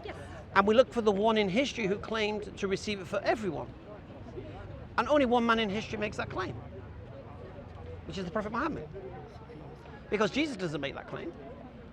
Yes. And we look for the one in history who claimed to receive it for everyone. And only one man in history makes that claim, which is the Prophet Muhammad. Because Jesus doesn't make that claim,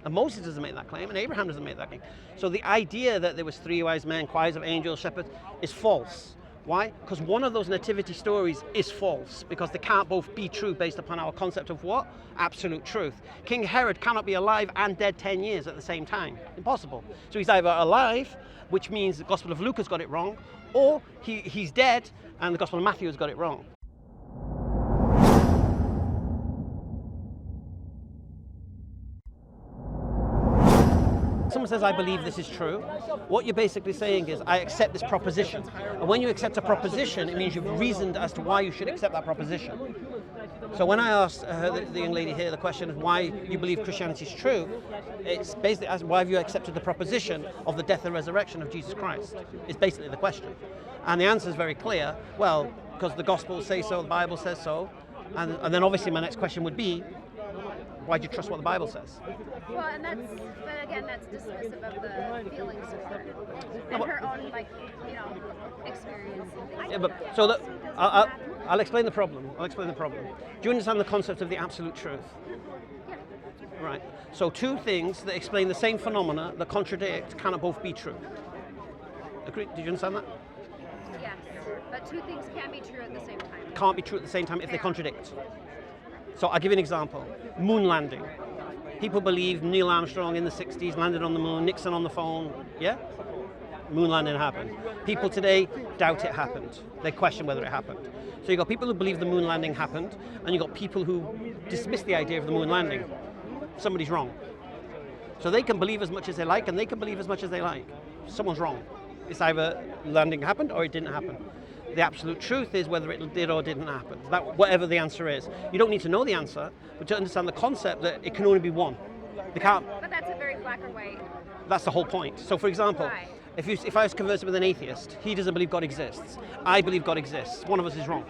and Moses doesn't make that claim, and Abraham doesn't make that claim. So the idea that there was 3 wise men, choirs of angels, shepherds, is false. Why? Because one of those nativity stories is false, because they can't both be true based upon our concept of what? Absolute truth. King Herod cannot be alive and dead 10 years at the same time. Impossible. So he's either alive, which means the Gospel of Luke has got it wrong, or he's dead and the Gospel of Matthew has got it wrong. Someone says, I believe this is true. What you're basically saying is, I accept this proposition. And when you accept a proposition, it means you've reasoned as to why you should accept that proposition. So when I asked the young lady here the question of why you believe Christianity is true, it's basically as why have you accepted the proposition of the death and resurrection of Jesus Christ? It's basically the question. And the answer is very clear. Well, because the Gospels say so, the Bible says so. And then obviously my next question would be, why do you trust what the Bible says? Well, and that's dismissive of the feelings of her and her own, experience. Yeah, but so I'll explain the problem. Do you understand the concept of the absolute truth? Yeah. Right. So 2 things that explain the same phenomena that contradict cannot both be true. Agree? Did you understand that? Yes. But 2 things can be true at the same time. Can't be true at the same time if they contradict. So I'll give you an example. Moon landing. People believe Neil Armstrong in the 60s landed on the moon, Nixon on the phone, yeah? Moon landing happened. People today doubt it happened. They question whether it happened. So you've got people who believe the moon landing happened, and you've got people who dismiss the idea of the moon landing. Somebody's wrong. So they can believe as much as they like, and they can believe as much as they like. Someone's wrong. It's either landing happened or it didn't happen. The absolute truth is whether it did or didn't happen. That, whatever the answer is. You don't need to know the answer, but to understand the concept that it can only be one. They can't. But that's a very black or white. That's the whole point. So for example, Right. if I was conversing with an atheist, he doesn't believe God exists. I believe God exists. One of us is wrong.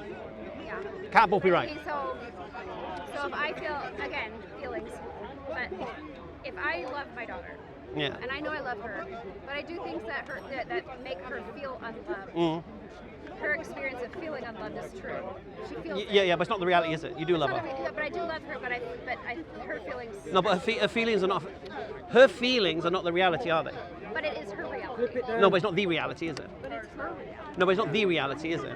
Yeah. Can't both be right. Okay, so if I feel, again, feelings, but if I love my daughter, Yeah. and I know I love her, but I do things that make her feel unloved. Her experience of feeling unloved is true. She feels Yeah, but it's not the reality, is it? You do love her. But I do love her, but her feelings. No, but her feelings are not. Her feelings are not the reality, are they? But it is her reality. No, but it's not the reality, is it? But it's her reality. No, but it's not the reality, is it?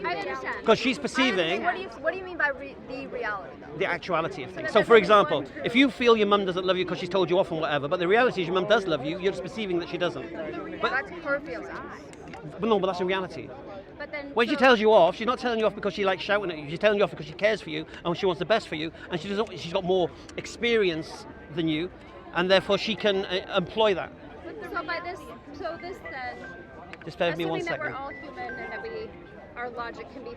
I understand. Because she's perceiving What do you mean by the reality, though? the actuality of things. So, for example, if you feel your mum doesn't love you because she's told you off and whatever, but the reality is your mum does love you, you're just perceiving that she doesn't. But That's her feelings. no, but that's the reality. But then When she tells you off, she's not telling you off because she likes shouting at you. She's telling you off because she cares for you and she wants the best for you, and she's got more experience than you, and therefore she can employ that. So this says, Just bear with me one assuming that second. we're all human and that our logic can be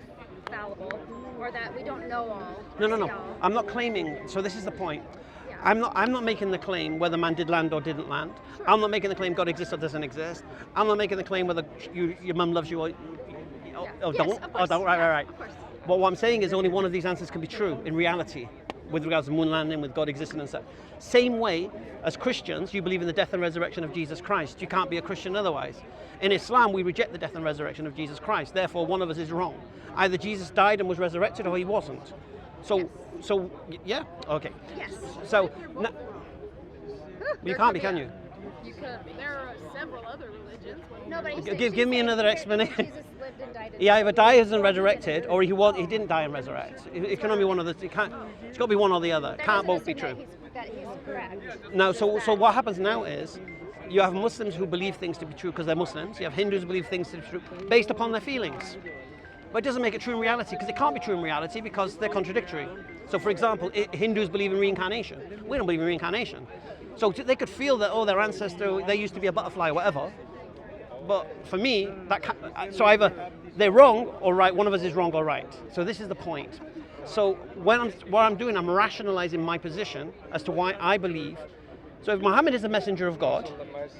fallible, or that we don't know all. No. see all. I'm not claiming. So this is the point. Yeah. I'm not making the claim whether man did land or didn't land. Sure. I'm not making the claim God exists or doesn't exist. I'm not making the claim whether your mum loves you or Yes, don't. of Or course. don't. Right. Of course. But what I'm saying is only one of these answers can be true in reality, with regards to moon landing, with God existing and such. Same way as Christians, you believe in the death and resurrection of Jesus Christ. You can't be a Christian otherwise. In Islam, we reject the death and resurrection of Jesus Christ. Therefore, one of us is wrong. Either Jesus died and was resurrected, or he wasn't. So yeah, okay. Yes. So you can't be, can you? You could. There are several other religions. No, but Give me another explanation. Jesus lived and died. He either dies and resurrected, or he didn't die and resurrect. It can only be one of the. It's got to be one or the other. It can't both be true. That he's correct. No, so what happens now is you have Muslims who believe things to be true because they're Muslims. You have Hindus who believe things to be true based upon their feelings. But it doesn't make it true in reality because it can't be true in reality because they're contradictory. So for example, Hindus believe in reincarnation. We don't believe in reincarnation. So they could feel that, their ancestor, they used to be a butterfly or whatever. But for me, so either they're wrong or right, one of us is wrong or right. So this is the point. So what I'm doing, I'm rationalizing my position as to why I believe. So if Muhammad is the messenger of God,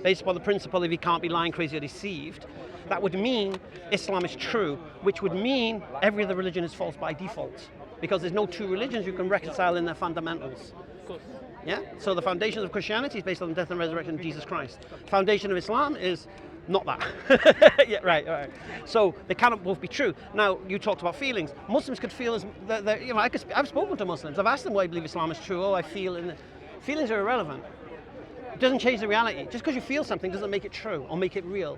based upon the principle if he can't be lying, crazy or deceived, that would mean Islam is true, which would mean every other religion is false by default. Because there's no two religions you can reconcile in their fundamentals. Yeah. So the foundation of Christianity is based on the death and resurrection of Jesus Christ. Foundation of Islam is not that. Yeah, right. So they cannot both be true. Now, you talked about feelings. Muslims could feel as, you know, I've spoken to Muslims. I've asked them why I believe Islam is true. Oh, I feel, and feelings are irrelevant. It doesn't change the reality. Just because you feel something doesn't make it true or make it real.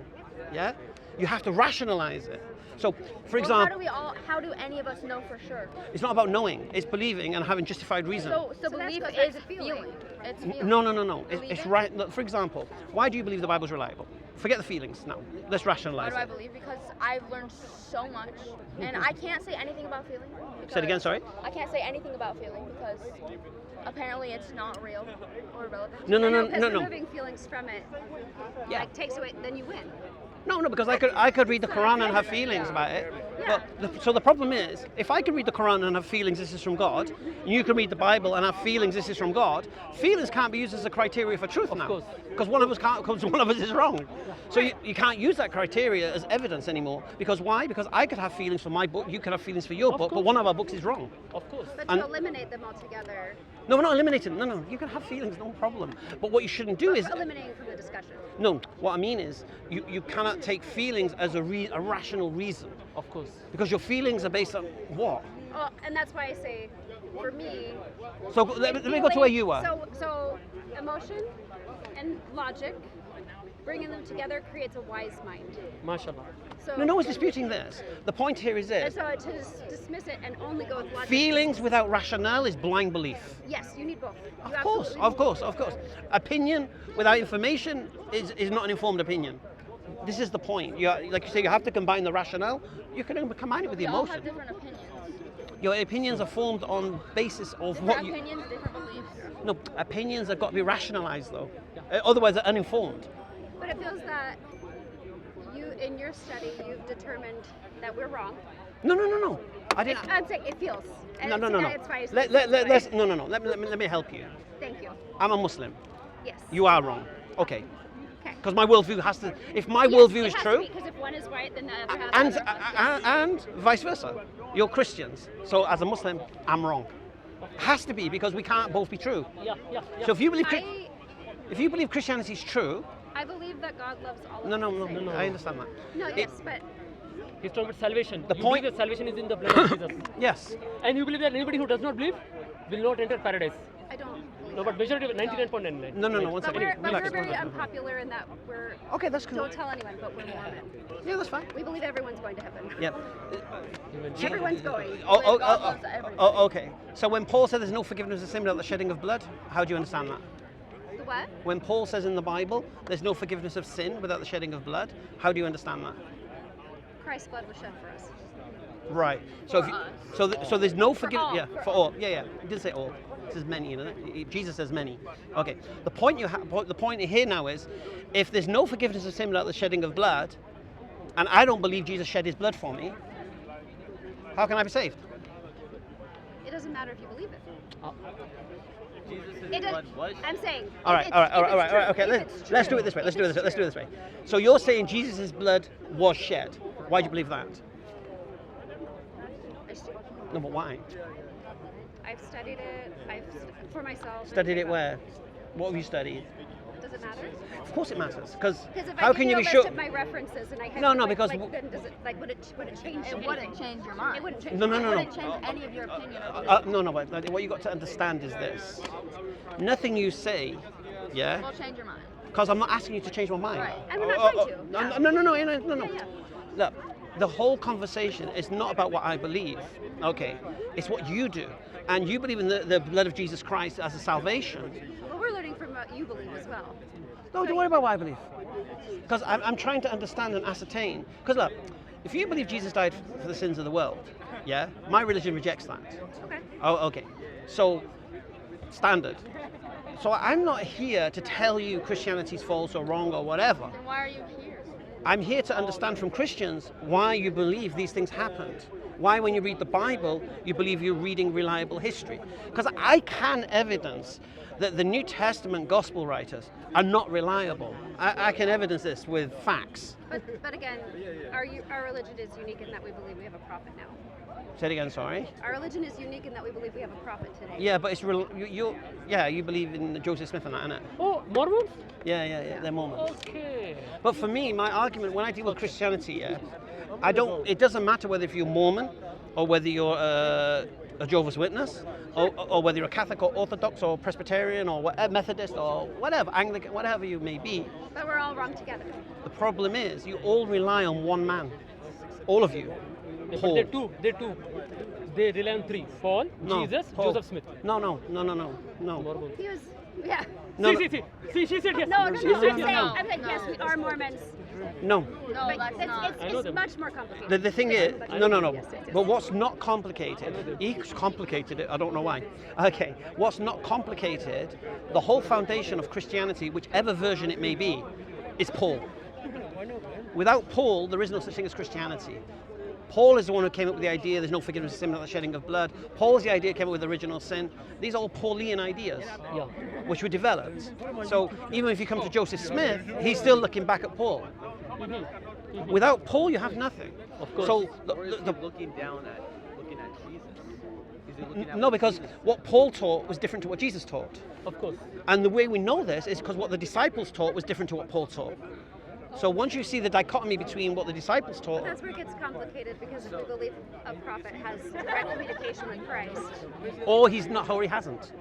Yeah? You have to rationalize it. So, for example, how do any of us know for sure? it's not about knowing. It's believing and having justified reason. So belief goes back is to feeling. It's feeling. No. It's right. Look, for example, why do you believe the Bible's reliable? Forget the feelings now. Let's Why rationalize do I it. believe? Because I've learned so much, and I can't say anything about feeling. Say it again, sorry? I can't say anything about feeling because apparently it's not real or relevant. No. Because removing feelings from it, Yeah. like takes away, then you win. No, because I could read the Quran and have feelings about it. Yeah. But so the problem is, if I could read the Quran and have feelings this is from God, and you can read the Bible and have feelings this is from God, feelings can't be used as a criteria for truth now. course. Because one of us can't, because one of us is wrong. So you can't use that criteria as evidence anymore. Because why? Because I could have feelings for my book, you could have feelings for your book, but one of our books is wrong. Of course. But And- to eliminate them altogether, No, we're not eliminating. No. You can have feelings, no problem. But what you shouldn't do is eliminating from the discussion. no. What I mean is, you cannot take feelings as a rational reason. Of course. Because your feelings are based on what? Well, and that's why I say, for me, So let me go to where you were. So emotion and logic, bringing them together creates a wise mind. MashaAllah. So No one's disputing this. The point here is and this. so to dismiss it and only go with logic. Feelings without rationale is blind belief. Yes, you need both. You Of course. absolutely need Opinion without information is not an informed opinion. This is the point. Like you say, you have to combine the rationale. You can combine it with the We all have emotion. different opinions. Your opinions are formed on basis of Different what you. opinions, different beliefs. No, opinions have got to be rationalized though. Otherwise, they're uninformed. But it feels that you, in your study, you've determined that we're wrong. No. I didn't. I'm saying it feels. And No. It's fine. Let's. No. Let me help you. Thank you. I'm a Muslim. Yes. You are wrong. Okay. Okay. Because my worldview has to. If my worldview is true, Because if one is right, then the other has to be. and vice versa, you're Christians. So as a Muslim, I'm wrong. Has to be because we can't both be true. Yeah. So if you believe I Christianity is true, believe that God loves all of us. no, I understand that. No, yes, but He's talking about salvation. The You point- believe that salvation is in the blood of Jesus. Yes. And you believe that anybody who does not believe will not enter paradise. I don't. No, but majority of 99.99. No. One But second. we're Relax. very unpopular in that we're. Okay, that's cool. Don't tell anyone, but we're Mormon. Yeah, that's fine. We believe everyone's going to heaven. Yeah. Everyone's going. God loves everybody. Okay. So when Paul said there's no forgiveness of sin without the shedding of blood, how do you understand that? The what? When Paul says in the Bible there's no forgiveness of sin without the shedding of blood, how do you understand that? Christ's blood was shed for us. Right. So so there's no forgiveness. all, Yeah, for for all. Yeah. He did say all. It says many. Jesus says many. Okay. The point here now is, if there's no forgiveness of sin without the shedding of blood, and I don't believe Jesus shed his blood for me, how can I be saved? It doesn't matter if you believe it. Jesus' It does, blood was I'm saying. All right. Okay. Let's do it this way. Let's do it this way. So you're saying Jesus' blood was shed. Why do you believe that? No, but why? I've studied it. For myself. Studied it where? What have you studied? Does it matter? Of course it matters, because Because if how I can give you be a sure? list of my references and I had No, to, no, like, because then does it would it change? It wouldn't change your mind. It wouldn't change. No. It wouldn't change any of your opinion. No, but what you got to understand is this: nothing you say, yeah, Will change your mind. because I'm not asking you to change my mind. Right. And we're not trying to. No. Yeah. Look, the whole conversation is not about what I believe. Okay, it's what you do, and you believe in the blood of Jesus Christ as a salvation. Well, we're learning from what you believe as well. No, don't worry about what I believe. Because I'm trying to understand and ascertain. Because look, if you believe Jesus died for the sins of the world, yeah, my religion rejects that. Okay. Oh, okay. So, standard. So I'm not here to tell you Christianity's false or wrong or whatever. Then why are you here? I'm here to understand from Christians why you believe these things happened. Why, when you read the Bible, you believe you're reading reliable history. Because I can evidence that the New Testament gospel writers are not reliable. I can evidence this with facts. But again, our religion is unique in that we believe we have a prophet now. Say it again, sorry. Our religion is unique in that we believe we have a prophet today. Yeah, but it's you believe in Joseph Smith and that, innit? Oh, Mormons? Yeah, they're Mormons. Okay. But for me, my argument when I deal with Christianity, it doesn't matter whether if you're Mormon or whether you're a Jehovah's Witness or whether you're a Catholic or Orthodox or Presbyterian or Methodist or whatever, Anglican, whatever you may be. But we're all wrong together. The problem is you all rely on one man. All of you. But Paul. they're two. They rely on three. Paul, No, Jesus, Paul. Joseph Smith. No. Mormons. He was, yeah. No, See, she said yes. No. She said I'm saying yes, we are Mormons. no. No, But that's not. I know it's them. much more complicated. The thing is, no. Yes. But what's not complicated, he's complicated it, I don't know why. Okay, what's not complicated, the whole foundation of Christianity, whichever version it may be, is Paul. Without Paul, there is no such thing as Christianity. Paul is the one who came up with the idea there's no forgiveness of sin without the shedding of blood. Paul's the idea came up with original sin. These are all Pauline ideas, Yeah. which were developed. So even if you come to Joseph Smith, he's still looking back at Paul. Without Paul, you have nothing. Of course. So Is he looking at Jesus? Is he looking at no, because what Paul taught was different to what Jesus taught. Of course. And the way we know this is because what the disciples taught was different to what Paul taught. So once you see the dichotomy between what the disciples taught, That's where it gets complicated because if we believe a prophet has direct communication with Christ. or he's not, or he hasn't.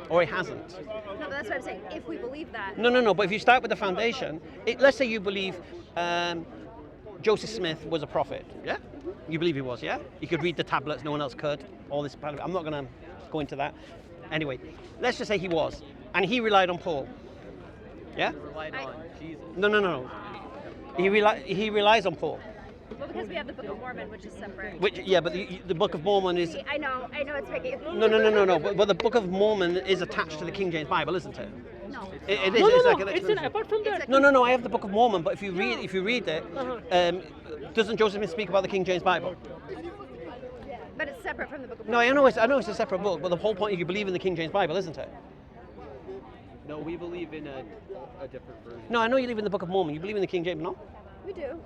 Or he hasn't. No, but that's what I'm saying. If we believe that. No. But if you start with the foundation, let's say you believe Joseph Smith was a prophet, yeah? You believe he was, yeah? He could read the tablets, no one else could. All this, I'm not going to go into that. Anyway, let's just say he was, and he relied on Paul, yeah? relied on Jesus? No. He relies on Paul. Well, because we have the Book of Mormon, which is separate. But the Book of Mormon is. See, I know it's making. No. But the Book of Mormon is attached to the King James Bible, isn't it? No. It is. No, It's no, like no. an It's an, apart from that. No. I have the Book of Mormon, but if you read it, doesn't Joseph Smith speak about the King James Bible? But it's separate from the Book of No, Mormon. I know it's a separate book, but the whole point is you believe in the King James Bible, isn't it? No, we believe in a different version. No, I know you believe in the Book of Mormon. You believe in the King James, no? We do.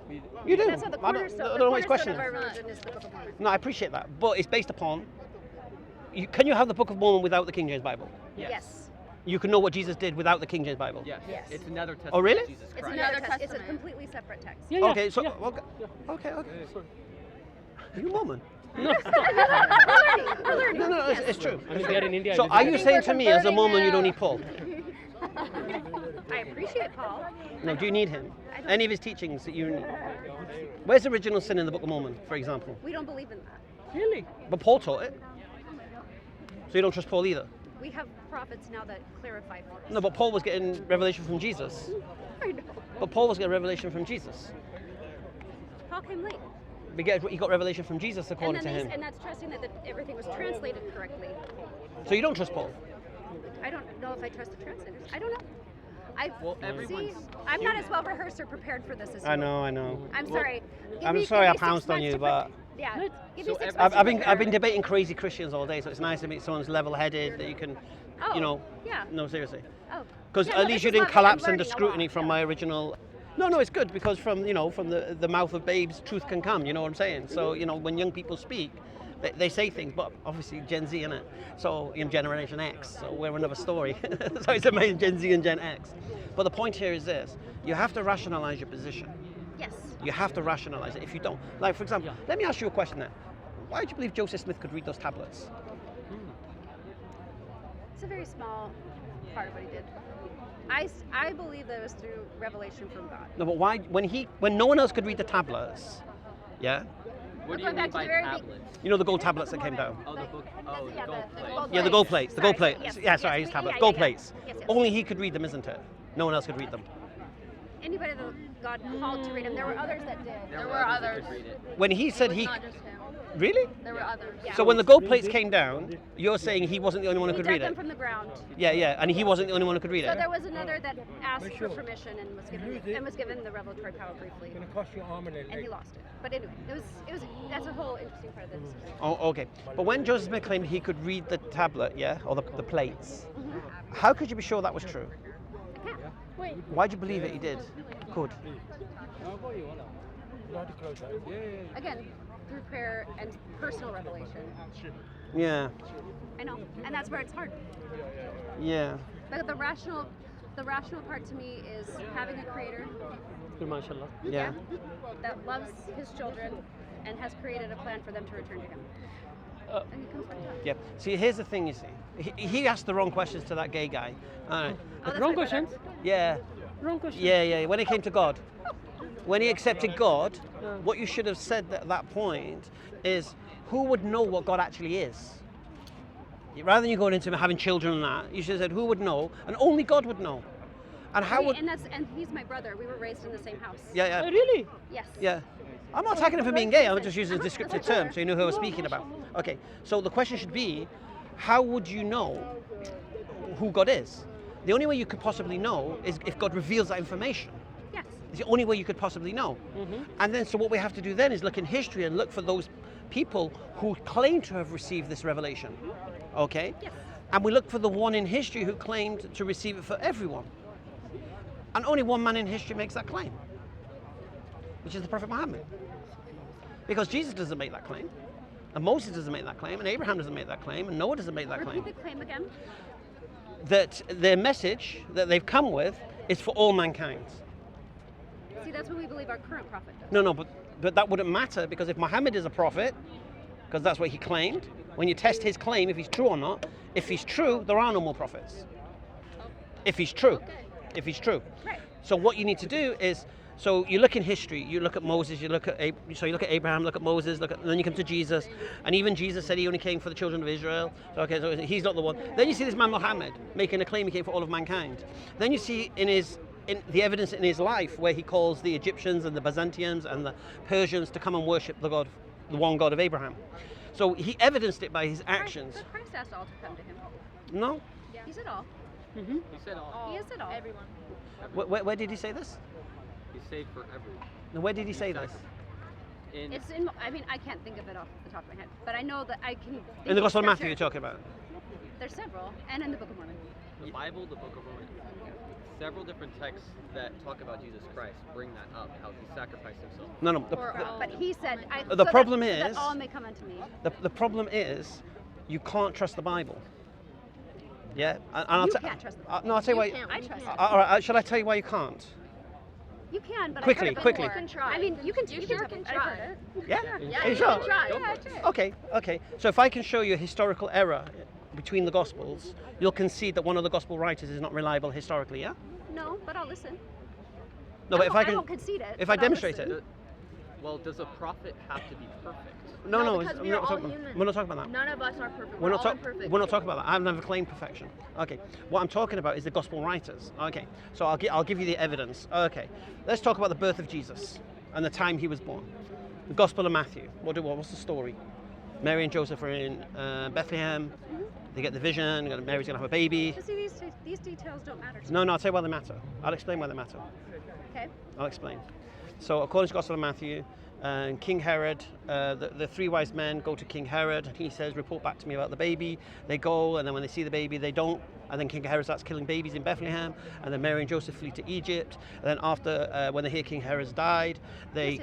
You do. That's how the cornerstone, I don't know why he's questioning of our it. religion is the Book of Mormon. No, I appreciate that, but it's based upon. Can you have the Book of Mormon without the King James Bible? Yes. You can know what Jesus did without the King James Bible. Yes. Yes. It's another testament Oh, really? of Jesus It's Christ. another Another text. It's a testament. completely separate text. Yeah, Okay, so yeah. okay. Sorry. Are you Mormon? We're learning. No, it's true. I mean, they're in India. So I are visit you them. saying to me as a Mormon you don't need Paul? I appreciate Paul. No, do you need him? Any of his teachings that you need? Where's original sin in the Book of Mormon, for example? We don't believe in that. Really? But Paul taught it. So you don't trust Paul either? We have prophets now that clarify for us. No, but Paul was getting revelation from Jesus. I know. But Paul was getting revelation from Jesus. Paul came late. He got revelation from Jesus according to him. And that's trusting that everything was translated correctly. So you don't trust Paul? I don't know if I trust the translators. I don't know. Well, everyone's I'm not as well rehearsed or prepared for this as you. I know. I'm sorry. I'm sorry I pounced on you, but Yeah. Give So me 6 every- months to I've been prepare. debating crazy Christians all day, so it's nice to meet someone who's level-headed that you can, Oh, yeah. No, seriously. Oh. Because Yeah, at well, least this you is didn't lovely. collapse I'm under learning a scrutiny lot, from yeah. my original. No, it's good because from the mouth of babes, truth can come. You know what I'm saying? So when young people speak, they say things, but obviously Gen Z, innit? So Generation X. So we're another story. So it's amazing, Gen Z and Gen X. But the point here is this: you have to rationalize your position. Yes. You have to rationalize it. If you don't, like for example, Yeah. let me ask you a question then. Why do you believe Joseph Smith could read those tablets? It's a very small part of what he did. I believe that it was through revelation from God. No, but why? When no one else could read the tablets, yeah. What do Going you back mean to by the very tablets? You know the gold tablets that came down. Oh, the book. Oh, the Yeah, gold the plate. gold Yeah, the gold plates. The gold Sorry, plates. yes, Yeah, sorry, yes, his tablets. yeah, Gold yeah. plates. Yes, yes. Only he could read them, isn't it? No one else could read them. Anybody that God called to read him, there were others that did. There were others. Read it. When he said he, Not just him. really? There were others. Yeah. So when the gold plates came down, you're saying he wasn't the only one who He could dug read them it. from the ground. Yeah, and he wasn't the only one who could read So it. there was another that asked for permission and was given the revelatory power briefly, It's gonna cost you arm and a and leg. he lost it. But anyway, it was that's a whole interesting part of the discussion. Oh, okay. But when Joseph Smith claimed he could read the tablet, yeah, or the plates, how could you be sure that was true? Wait, Why'd you believe it? He did. Could. You have to close that. again, through prayer and personal revelation. Yeah. I know, and that's where it's hard. Yeah. But the rational part to me is having a creator MashaAllah. Yeah. that loves his children and has created a plan for them to return to him. And he comes back to us. Yeah. See, here's the thing. You see, he asked the wrong questions to that gay guy. All right. Oh, that's Wrong my brother. questions. Yeah. Wrong question. Yeah. When it came to God, when he accepted God, what you should have said at that point is, who would know what God actually is? Rather than you going into having children and that, you should have said, who would know? And only God would know. And how would? And he's my brother. We were raised in the same house. Yeah. Oh, really? Yes. Yeah. I'm not attacking him for being gay, I'm just using a descriptive term so you know who I was speaking about. Okay, so the question should be, how would you know who God is? The only way you could possibly know is if God reveals that information. Yes. It's the only way you could possibly know. And then, so what we have to do then is look in history and look for those people who claim to have received this revelation. Okay? Yes. And we look for the one in history who claimed to receive it for everyone. And only one man in history makes that claim, which is the Prophet Muhammad. Because Jesus doesn't make that claim, and Moses doesn't make that claim, and Abraham doesn't make that claim, and Noah doesn't make that claim. Repeat the claim again. That their message that they've come with is for all mankind. See, that's what we believe our current prophet does. No, but that wouldn't matter, because if Muhammad is a prophet, because that's what he claimed, when you test his claim, if he's true or not, if he's true, there are no more prophets. If he's true. If he's true. Right. So what you need to do is, so you look in history, you look at Moses, you look at Abraham, look at Moses, and then you come to Jesus, and even Jesus said he only came for the children of Israel. So okay, so he's not the one. Then you see this man Muhammad making a claim he came for all of mankind. Then you see in the evidence in his life where he calls the Egyptians and the Byzantines and the Persians to come and worship the one God of Abraham. So he evidenced it by his actions. But Christ asked all to come to him. No? He said all. He said all. He said all. Everyone. Where did he say this? He saved for everyone. And where did he say this? It's in. I mean, I can't think of it off the top of my head, but I know that I can. In the Gospel of for Matthew sure. you're talking about? There's several, and in the Book of Mormon. The Bible, the Book of Mormon, several different texts that talk about Jesus Christ bring that up, how he sacrificed himself. No. But he said. The problem so is- that all may come unto me. The problem is, you can't trust the Bible. Yeah? And You can't trust the Bible. No, I'll tell you why. I trust it. All right, shall I tell you why you can't? You can, but Quickly, I've heard it quickly. before. You can try. I mean, you can. You you sure can can I've heard try. it. Yeah? Yeah, Are you you sure? can try. Go for Yeah, it. Okay. So if I can show you a historical error between the Gospels, you'll concede that one of the Gospel writers is not reliable historically, yeah? No, but I'll listen. No, but if I I can, won't concede it. if but I I'll demonstrate listen. it. Well, does a prophet have to be perfect? No, because we're we are not all talking. human. We're not talking about that. None of us are perfect. We're We're not, all imperfect. we're not talking about that. I've never claimed perfection. Okay. What I'm talking about is the gospel writers. Okay. So I'll give you the evidence. Okay. Let's talk about the birth of Jesus and the time he was born. The Gospel of Matthew. What's the story? Mary and Joseph are in Bethlehem. They get the vision. Mary's going to have a baby. But see, these details don't matter to me. No, I'll tell you why they matter. I'll explain why they matter. Okay. I'll explain. So according to the Gospel of Matthew, King Herod, the three wise men go to King Herod, and he says, report back to me about the baby. They go, and then when they see the baby, they don't. And then King Herod starts killing babies in Bethlehem, and then Mary and Joseph flee to Egypt. And then after, when they hear King Herod's died, they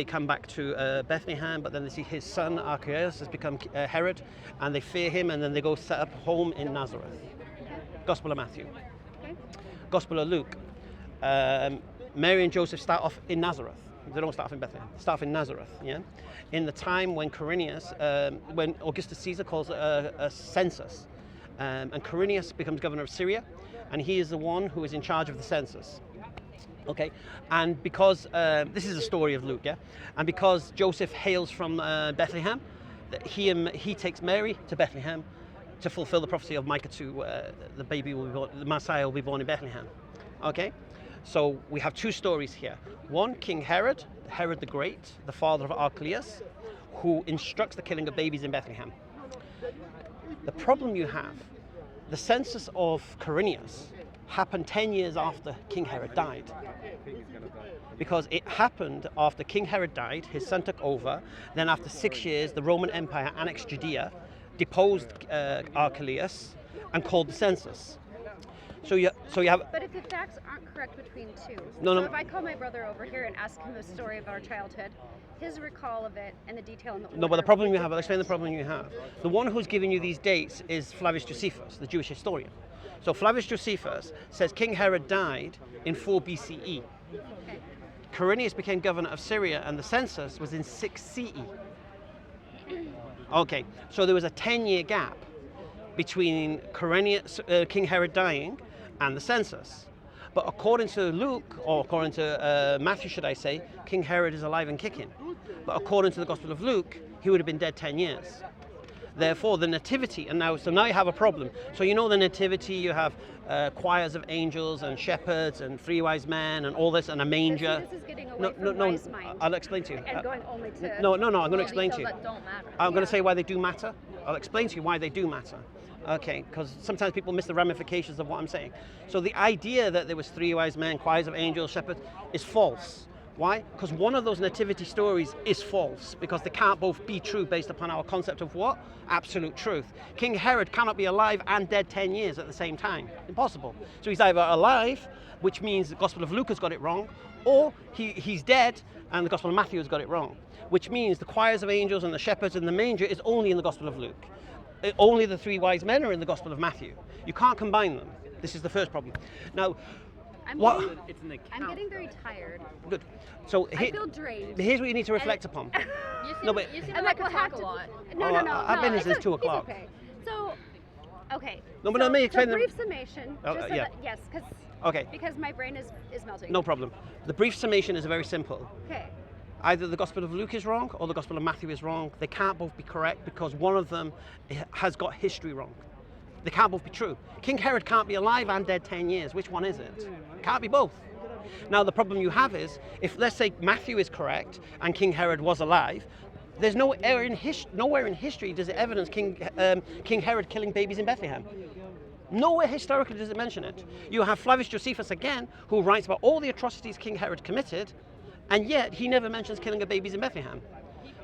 come back to Bethlehem, but then they see his son Archelaus has become Herod, and they fear him, and then they go set up home in Nazareth. Gospel of Matthew. Okay. Gospel of Luke. Mary and Joseph start off in Nazareth. They don't start off in Bethlehem. They start off in Nazareth. Yeah, in the time when when Augustus Caesar calls a census, and Quirinius becomes governor of Syria, and he is the one who is in charge of the census. Okay, and because this is the story of Luke, yeah, and because Joseph hails from Bethlehem, he takes Mary to Bethlehem to fulfill the prophecy of Micah 2, the baby will be born, the Messiah will be born in Bethlehem. Okay. So we have two stories here. One, King Herod the Great, the father of Archelaus, who instructs the killing of babies in Bethlehem. The problem you have, the census of Quirinius happened 10 years after King Herod died. Because it happened after King Herod died, his son took over, then after 6 years, the Roman Empire annexed Judea, deposed Archelaus, and called the census. So you have. But if the facts aren't correct between two, No, so no. if I call my brother over here and ask him the story of our childhood, his recall of it and the detail in the No, but the order problem would you be have, I'll explain the different. problem you have. The one who's giving you these dates is Flavius Josephus, the Jewish historian. So Flavius Josephus says King Herod died in 4 BCE. Okay. Quirinius became governor of Syria and the census was in 6 CE. Okay, so there was a 10-year gap between King Herod dying and the census. But according to Luke, or according to Matthew, should I say, King Herod is alive and kicking. But according to the Gospel of Luke, he would have been dead 10 years. Therefore, the nativity, so now you have a problem. So you know the nativity, you have choirs of angels and shepherds and 3 wise men and all this and a manger. This is getting away from wise mind. I'll explain to you. And going only to... No, I'm going to explain to you. That don't matter. I'm going to say why they do matter. I'll explain to you why they do matter. Okay, because sometimes people miss the ramifications of what I'm saying. So the idea that there was 3 wise men, choirs of angels, shepherds, is false. Why? Because one of those nativity stories is false, because they can't both be true based upon our concept of what? Absolute truth. King Herod cannot be alive and dead 10 years at the same time. Impossible. So he's either alive, which means the Gospel of Luke has got it wrong, or he's dead and the Gospel of Matthew has got it wrong, which means the choirs of angels and the shepherds and the manger is only in the Gospel of Luke. Only the 3 wise men are in the Gospel of Matthew. You can't combine them. This is the first problem. Now, I'm getting very tired. good. So I feel drained. here's what you need to reflect upon. You And seem like like we'll to have talk to... a lot. No. I've been here since it's 2 it's o'clock. Okay. So, okay. No, but let me explain the the- brief summation. Oh, Just so yeah. that, yes, Okay, because my brain is melting. no problem. The brief summation is very simple. Okay. Either the Gospel of Luke is wrong or the Gospel of Matthew is wrong. They can't both be correct because one of them has got history wrong. They can't both be true. King Herod can't be alive and dead 10 years. Which one is it? Can't be both. Now the problem you have is, if let's say Matthew is correct and King Herod was alive, there's nowhere in history does it evidence King Herod killing babies in Bethlehem. Nowhere historically does it mention it. You have Flavius Josephus again, who writes about all the atrocities King Herod committed, and yet he never mentions killing of babies in Bethlehem.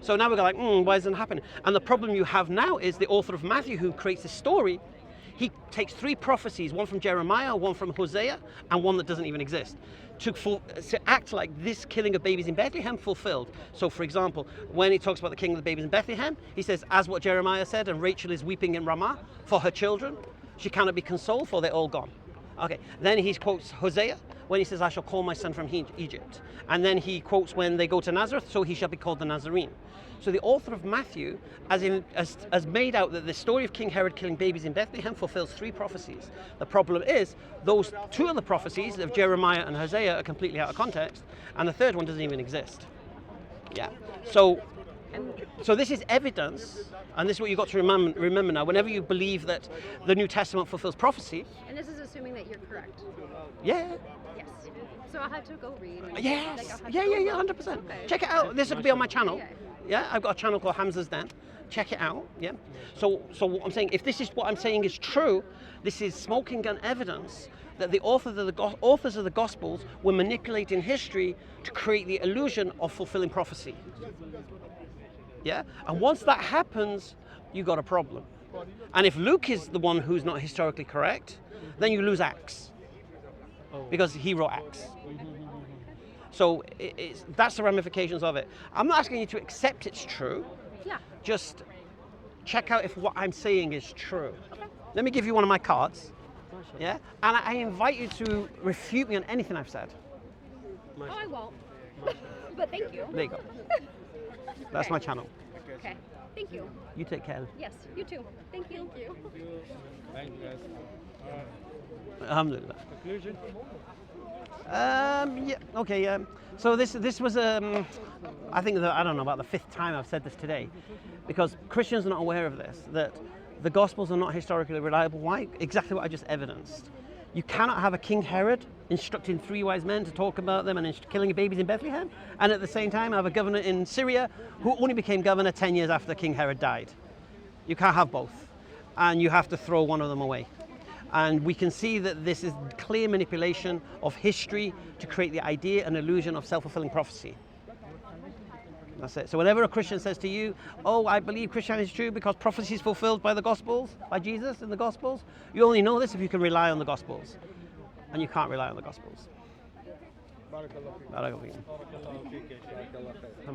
So now we're like, why isn't it happening? And the problem you have now is the author of Matthew, who creates this story, he takes 3 prophecies, one from Jeremiah, one from Hosea, and one that doesn't even exist, to act like this killing of babies in Bethlehem fulfilled. So for example, when he talks about the killing of the babies in Bethlehem, he says, as what Jeremiah said, and Rachel is weeping in Ramah for her children, she cannot be consoled, for they're all gone. Okay, then he quotes Hosea when he says, I shall call my son from Egypt. And then he quotes when they go to Nazareth, so he shall be called the Nazarene. So the author of Matthew has made out that the story of King Herod killing babies in Bethlehem fulfills 3 prophecies. The problem is, those 2 of the prophecies of Jeremiah and Hosea are completely out of context, and the 3rd one doesn't even exist. Yeah. So this is evidence, and this is what you've got to remember now. Whenever you believe that the New Testament fulfills prophecy, And this is assuming that you're correct. yeah, Yes. So I'll have to go read. yes, Like, I'll have yeah, to go yeah, look. 100%. Okay. Check it out. This will be on my channel. Okay. Yeah, I've got a channel called Hamza's Den. Check it out. Yeah. So what I'm saying, if this is what I'm saying is true, this is smoking gun evidence that the authors of the Gospels were manipulating history to create the illusion of fulfilling prophecy. Yeah. And once that happens, you got a problem. And if Luke is the one who's not historically correct, then you lose Acts, because he wrote Acts. So that's the ramifications of it. I'm not asking you to accept it's true. Yeah. Just check out if what I'm saying is true. Let me give you one of my cards. Yeah? And I invite you to refute me on anything I've said. Oh, I won't. But thank you. There you go. That's Okay. my channel. Okay. Thank you. You take care. Yes, you too. Thank you. Thank you, guys. Alhamdulillah. Conclusion? Yeah. Okay. So this was I think I don't know about the 5th time I've said this today, because Christians are not aware of this, that the Gospels are not historically reliable. Why? Exactly what I just evidenced. You cannot have a King Herod instructing 3 wise men to talk about them and killing babies in Bethlehem, and at the same time have a governor in Syria who only became governor 10 years after King Herod died. You can't have both, and you have to throw one of them away. And we can see that this is clear manipulation of history to create the idea and illusion of self-fulfilling prophecy. That's it. So whenever a Christian says to you, oh, I believe Christianity is true because prophecy is fulfilled by the Gospels, by Jesus in the Gospels, you only know this if you can rely on the Gospels. And you can't rely on the Gospels. Barakallahu feek. Barakallahu feek. Barakallahu feek. Jazak Allah Khair. Alhamdulillah.